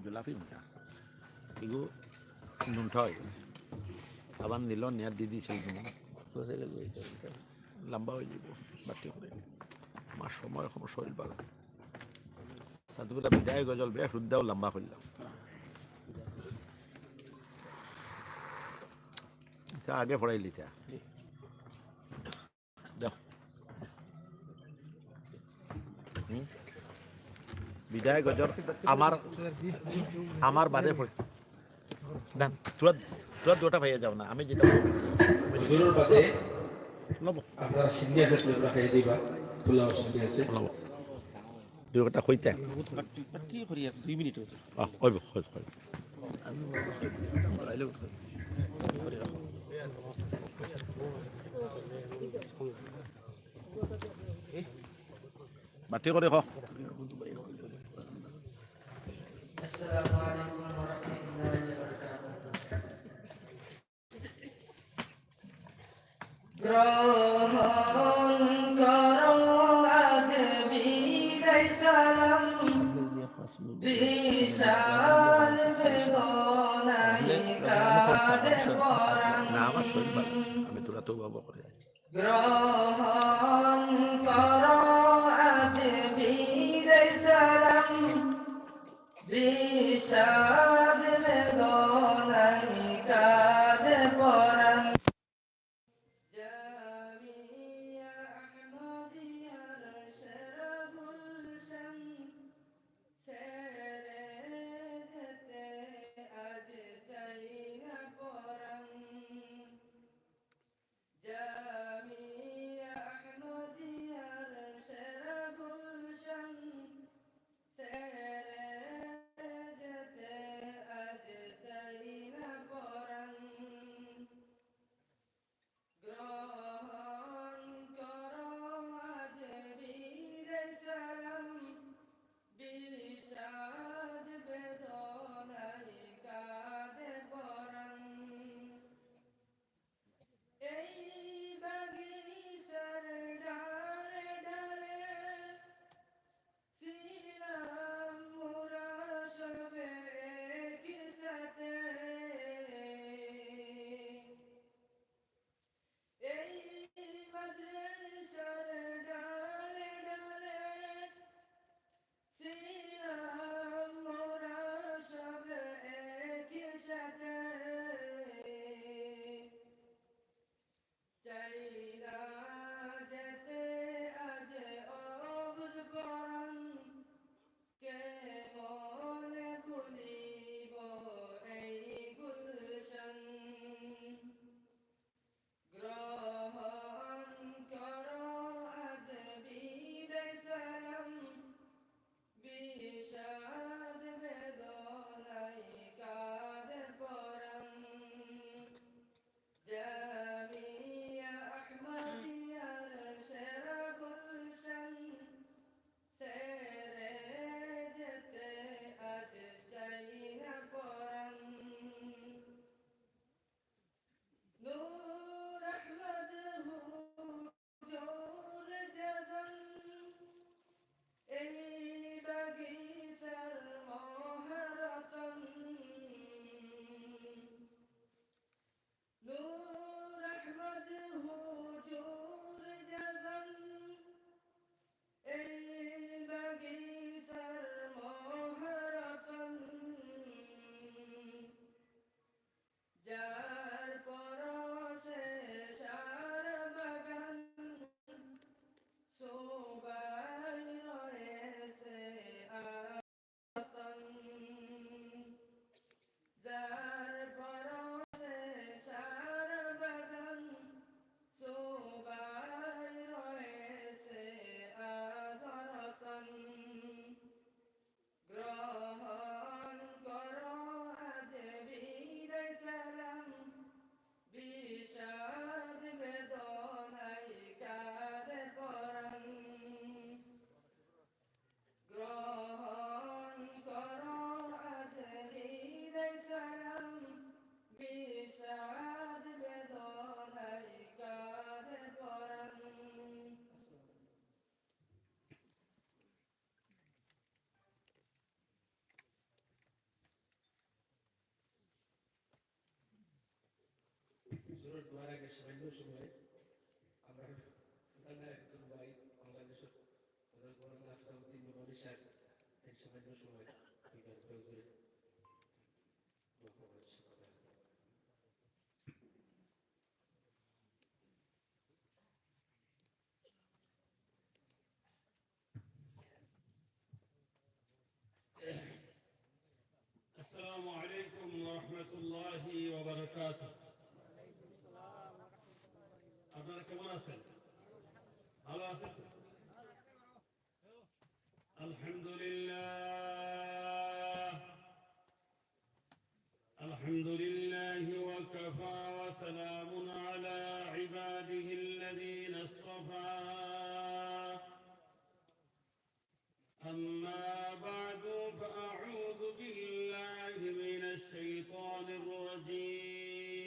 গোলাপি মিঠা এগুলো নুন ঠয় আবার নিল নেয়ার দিদি সেই লম্বা হয়ে যাব বাটি করে আমার সময় এখন শরীর ভালো তারপরে আমি যাই গজল বেশ শুদ্ধাও লম্বা করলাম আগে পড়াইলি তা দেখো বিদায় গজল আমার বাদে পড়ে তোরা তোরা দুটা ভাইয়া যাও না আমি যেটা দুটা কইতে 2 মিনিট হইব বাতি করে খ আসসালামু আলাইকুম ওয়া রাহমাতুল্লাহি ওয়া বারাকাতুহু গ্রহণ করো আজ বিদায় সালাম বিশাল বেদনায় কাঁদে পরাণ না আমার শরীর ভালো আমি তোরা তো বাবা করে যাচ্ছি গ্রহণ করো আজ বিদায় সালাম বিষাদ বেদনায় কাঁদে পরাণ জামিয়া আহমদিয়ার সেরা গুলশান ছেড়ে যেতে আজ চাই না পরাণ জামিয়া আহমদিয়ার সেরা গুলশান ছেড়ে যেতে জোরের দোয়ার আগে সামান্য সময় আমরা একজন ভাই বাংলাদেশের নাফতাউদ্দিন মেমোরি সাহেব সামান্য সময় জোরে السلام عليكم ورحمة الله وبركاته. আপনারা কেমন আছেন? ভালো আছেন? আলহামদুলিল্লাহ আলহামদুলিল্লাহ ওয়াকাফা ওয়া সালামুন আলা ইবাদিহিল্লাযীনা ইসতাফা أما بعد فأعوذ بالله من الشيطان الرجيم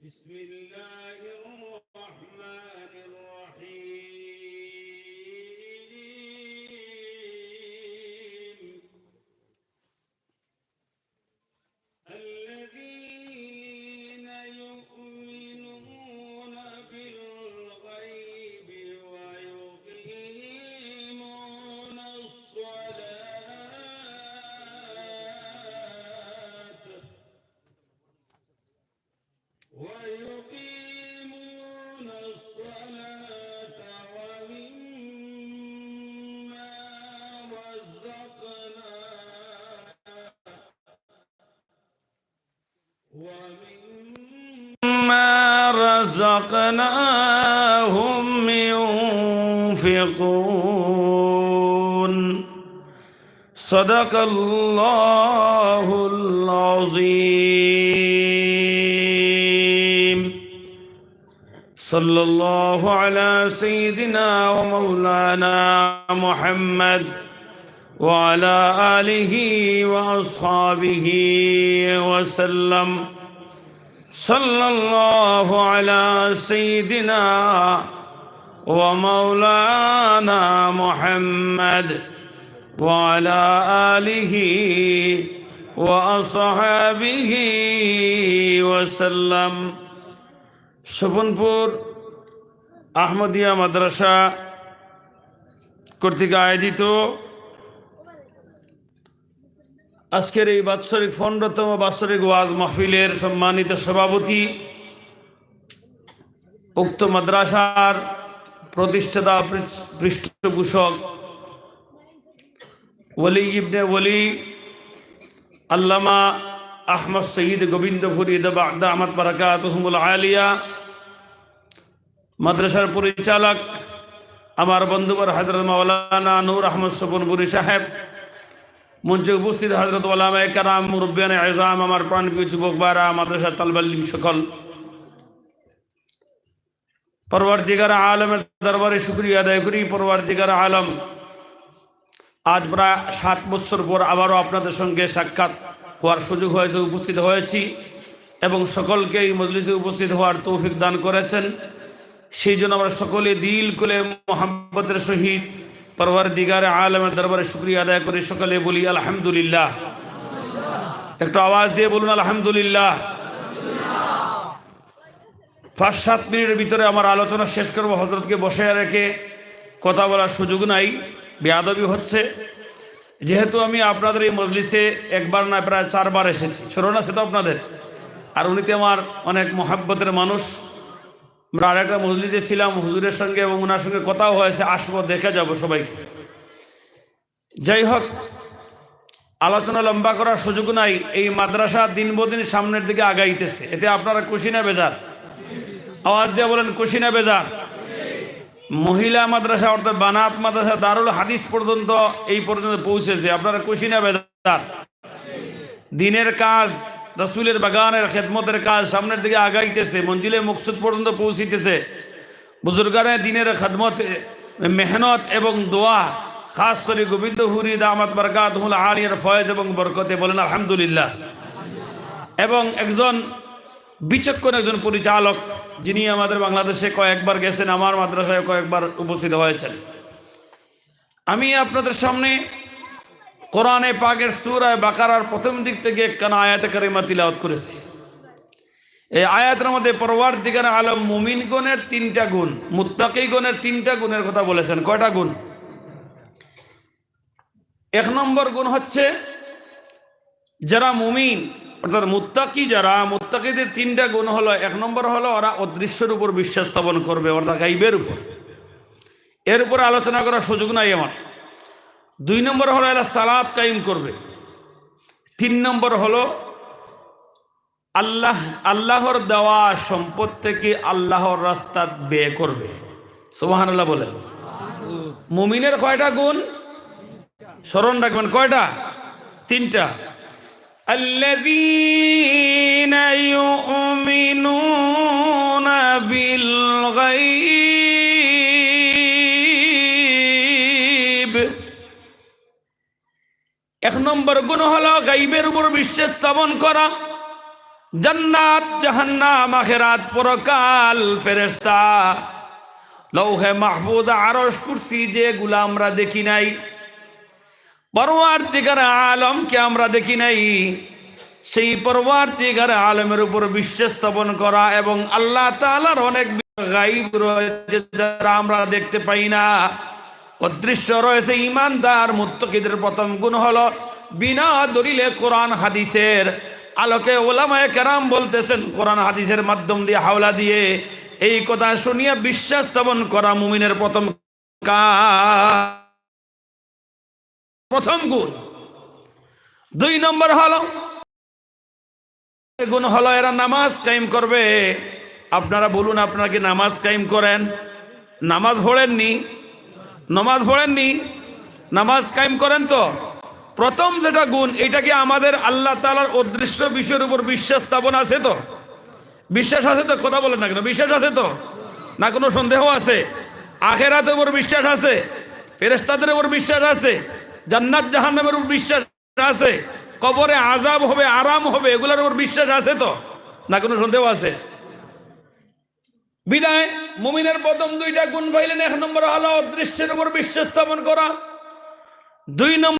بسم الله الرحمن الرحيم الذين يؤمنون بالغيب ويقيمون الصلاة ومما رزقناهم ينفقون صدق الله العظيم صلى الله على سيدنا ومولانا محمد وعلى آله وأصحابه وسلم صلى الله على سيدنا ومولانا محمد وعلى آله وأصحابه وسلم শোভনপুর আহমদিয়া মাদ্রাসা কর্তৃক আয়োজিত আজকের এই বাৎসরিক 15তম বাৎসরিক ওয়াজ মাহফিলের সম্মানিত সভাপতি, উক্ত মাদ্রাসার প্রতিষ্ঠাতা পৃষ্ঠপোষক ওলি ইবনে ওলি আল্লামা আহমদ সঈদ গোবিন্দপুরী দামাত বারাকাতুহুমুল আলিয়া, মাদ্রাসার পরিচালক আমার বন্ধুবর হযরত মাওলানা নূর আহমদ শোভনপুরী সাহেব, মঞ্চে উপস্থিত হযরত ওলামায়ে কেরাম, মুরব্বিয়ানে আযম, আমার প্রাণপ্রিয় যুবক ভাইরা, মাদ্রাসার তালিবে ইলম সকল, পরওয়ারদিগার আলমের দরবারে শুকরিয়া আদায় করি। পরওয়ারদিগার আলম, আজ প্রায় 7 বছর পর আবারও আপনাদের সঙ্গে সাক্ষাৎ হওয়ার সুযোগ হয়েছে, উপস্থিত হয়েছি এবং সকলকে এই মজলিসে উপস্থিত হওয়ার তৌফিক দান করেছেন। সেই জন্য আমরা সকলে দিল খুলে মোহাম্মতের সহিত পরওয়ারদিগার আলমের দরবারে শুকরিয়া আদায় করে সকলে বলি আলহামদুলিল্লাহ। একটু আওয়াজ দিয়ে বলুন আলহামদুলিল্লাহ। 5-7 মিনিটের ভিতরে আমার আলোচনা শেষ করবো। হযরতকে বসে রেখে কথা বলার সুযোগ নাই, বেয়াদবি হচ্ছে। যেহেতু আমি আপনাদের এই মজলিসে একবার না প্রায় 4 বার এসেছি, স্মরণ আছে তো আপনাদের? আর উনিতে আমার অনেক মহাব্বতের মানুষ। আমরা আরেকটা মজলিসে ছিলাম হুজুরের সঙ্গে এবং ওনার সঙ্গে কথাও হয়েছে, আসবো, দেখে যাব সবাইকে। যাই হোক, আলোচনা লম্বা করার সুযোগ নাই। এই মাদ্রাসা দিন বদিন সামনের দিকে আগাইতেছে, এতে আপনারা খুশি না বেজার? আওয়াজ দিয়ে বলেন খুশি না বেজার? মহিলা মাদ্রাসা অর্থাৎ বানাত মাদ্রাসা দারুল হাদিস পর্যন্ত এই পর্যন্ত পৌঁছেছে, আপনারা খুশি না বেজার? দিনের কাজ, রসুলের বাগানের খেদমতের কাজ সামনের দিকে আগাইতেছে, মঞ্জিলে মকসুদ পর্যন্ত পৌঁছিতেছে। বুজুর্গানে দিনের খেদমত, মেহনত এবং দোয়া, খাস করে গোবিন্দপুরী দামাত বারাকাতুহুল আলিয়ার ফয়েজ এবং বরকতে বলেন আলহামদুলিল্লাহ। এবং একজন বিচক্ষণ একজন পরিচালক, যিনি আমাদের বাংলাদেশে কয়েকবার গেছেন, আমার মাদ্রাসায় কয়েকবার উপস্থিত হয়েছেন। আমি আপনাদের সামনে কোরআনে পাকের সূরা বাকারার প্রথম দিক থেকে একখানা আয়াতে কারিমা তিলাওয়াত করেছি। এই আয়াতের মধ্যে পরওয়ারদিগার আলম মুমিনগণের 3টা গুণ, মুত্তাকিগণের 3টা গুণের কথা বলেছেন। কয়টা গুণ? 1 নম্বর গুণ হচ্ছে যারা মুমিন অর্থাৎ মুত্তাকি, যারা মুত্তাকিদের 3টা গুণ হলো, 1 নম্বর হলো ওরা অদৃশ্যের উপর বিশ্বাস স্থাপন করবে, অর্থাৎ গায়বের উপর। এর উপর আলোচনা করার সুযোগ নাই আমার। 2 নম্বর হলো এরা সালাত কায়েম করবে। 3 নম্বর হলো আল্লাহর দেওয়া সম্পদ থেকে আল্লাহর রাস্তা ব্যয় করবে। সুবহানাল্লাহ বলেন। মুমিনের কয়টা গুণ স্মরণ রাখবেন? কয়টা? 3টা। আল্লাযীনা ইউমিনুনা বিল গায়ব। 1 নম্বর গুণ হলো গায়বের উপর বিশ্বাস স্থাপন করা। জান্নাত, জাহান্নাম, আখিরাত, পরকাল, ফেরেশতা, লৌহে মাহফুজ, আরশ, কুরসি, যেগুলো আমরা দেখি নাই, পরওয়ারদিগার আলমকে আমরা দেখি নাই, সেই পরওয়ারদিগার আলমের উপর বিশ্বাস স্থাপন করা। এবং আল্লাহ তাআলার অনেক গায়ব রয়েছে যারা আমরা দেখতে পাই না, অদৃশ্য রয়েছে। ঈমানদার মুত্তাকিদের প্রথম গুণ হলো বিনা দলিলে কোরআন হাদিসের আলোকে ওলামায়ে কেরাম বলতেছেন, কোরআন হাদিসের মাধ্যম দিয়ে, হাওলা দিয়ে এই কথা শুনিয়া বিশ্বাস স্থাপন করা মুমিনের প্রথম গুণ। 2 নম্বর গুণ হলো এরা নামাজ কায়েম করবে। আপনারা বলুন, আপনারা কি নামাজ কায়েম করেন? নামাজ পড়েননি? নামাজ কায়েম করেন তো? প্রথম যেটা গুণ, এটা কি আমাদের আল্লাহ তাআলার অদৃশ্য বিষয়ের উপর বিশ্বাস স্থাপন আছে তো? বিশ্বাস আছে তো? কথা বলেন না কেন? বিশ্বাস আছে তো? না কোনো সন্দেহ আছে? আখিরাতের উপর বিশ্বাস আছে? ফেরেশতাদের উপর বিশ্বাস আছে? জান্নাত জাহান্নামের উপর বিশ্বাস আছে? কবরে আযাব হবে, আরাম হবে, এগুলোর উপর বিশ্বাস আছে তো? না কোনো সন্দেহ আছে? বিদায় মুমিনের প্রথম 2টা গুণ পাইলেন। 1 নম্বর হলো অদৃশ্যের উপর বিশ্বাস স্থাপন করা। 2 নম্বর